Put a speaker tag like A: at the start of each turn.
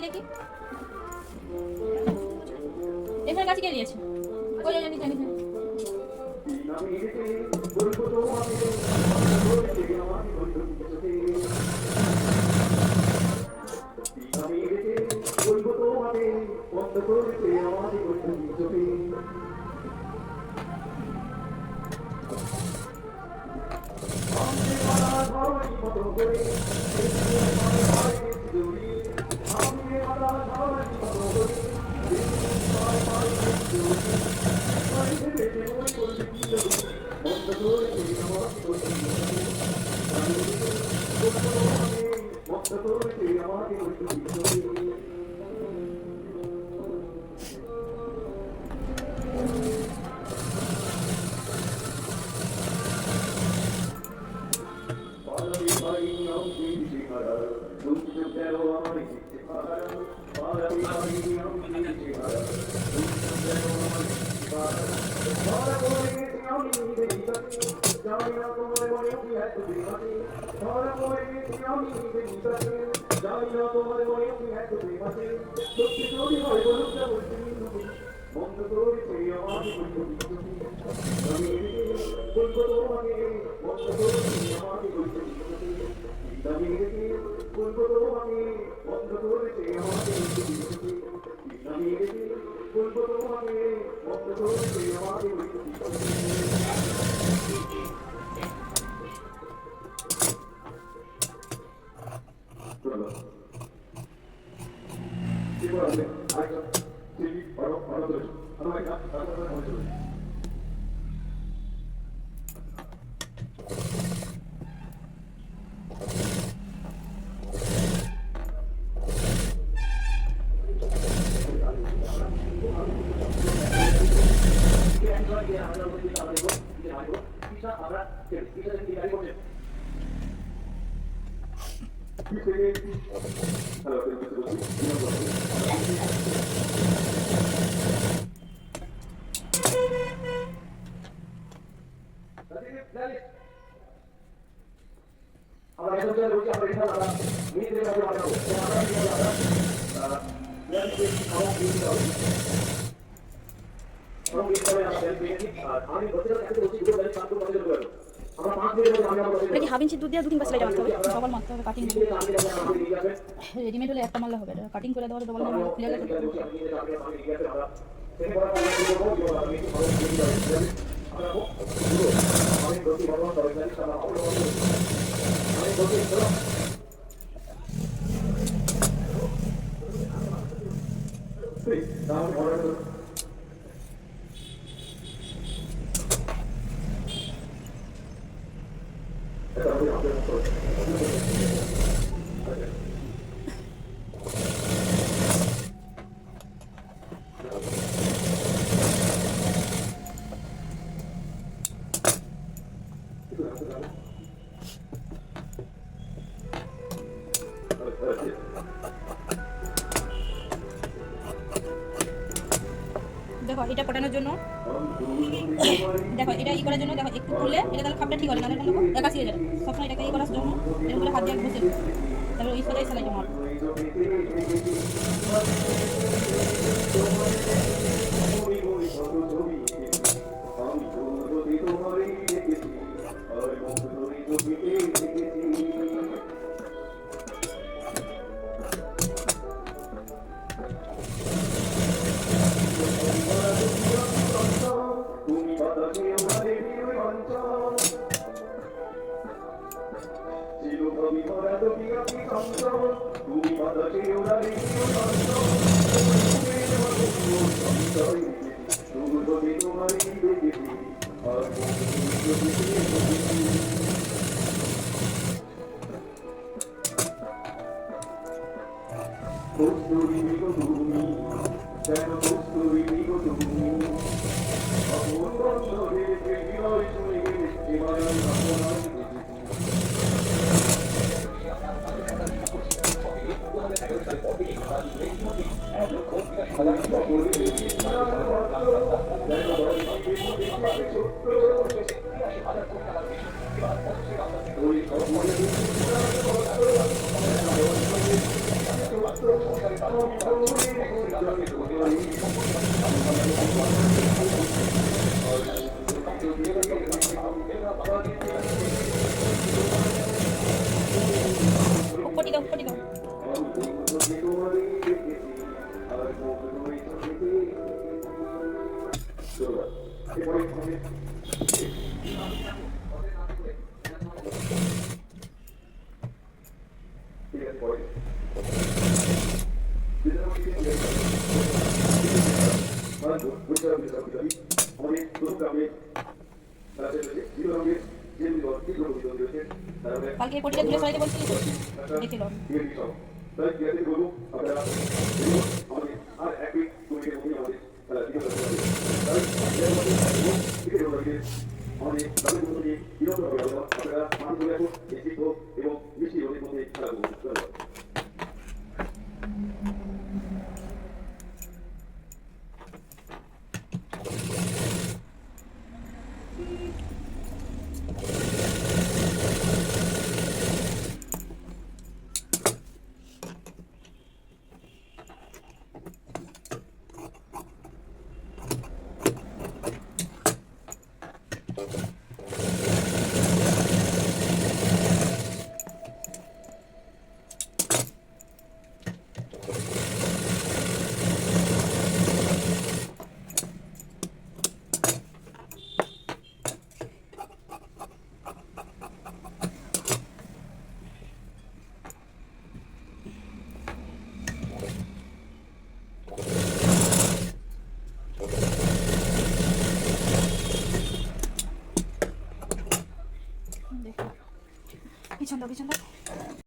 A: কাছি দেখি এখানে কাছি কে দিয়েছে ওই জানি জানি এটা কি হাফ ইঞ্চি দুধ দিয়ে 2-3 বার সেলাই মারতে হবে ডবল মারতে হবে কাটিং রেডিমেড হলে একটা মারলে হবে কাটিং করে দেওয়া ডবল মারলে খুলে গেছে দেখো এটা পটানোর জন্য দেখো এটা ই করার জন্য দেখো একটু তুললে এটা তাহলে খাপটা ঠিক হবে না দেখো একা ছিঁড়ে যাবে সবসময় এটাকে ই করার জন্য এরকম করে হাত দিয়ে বসে তাহলে ওই সোজাই সেলাইটা মারো পটি দাও, পটি দাও। কালকে এই পটিটা দূরে সরাইতে বলছিলি তো, দেখে লো। পিছন দাও, পিছন দাও।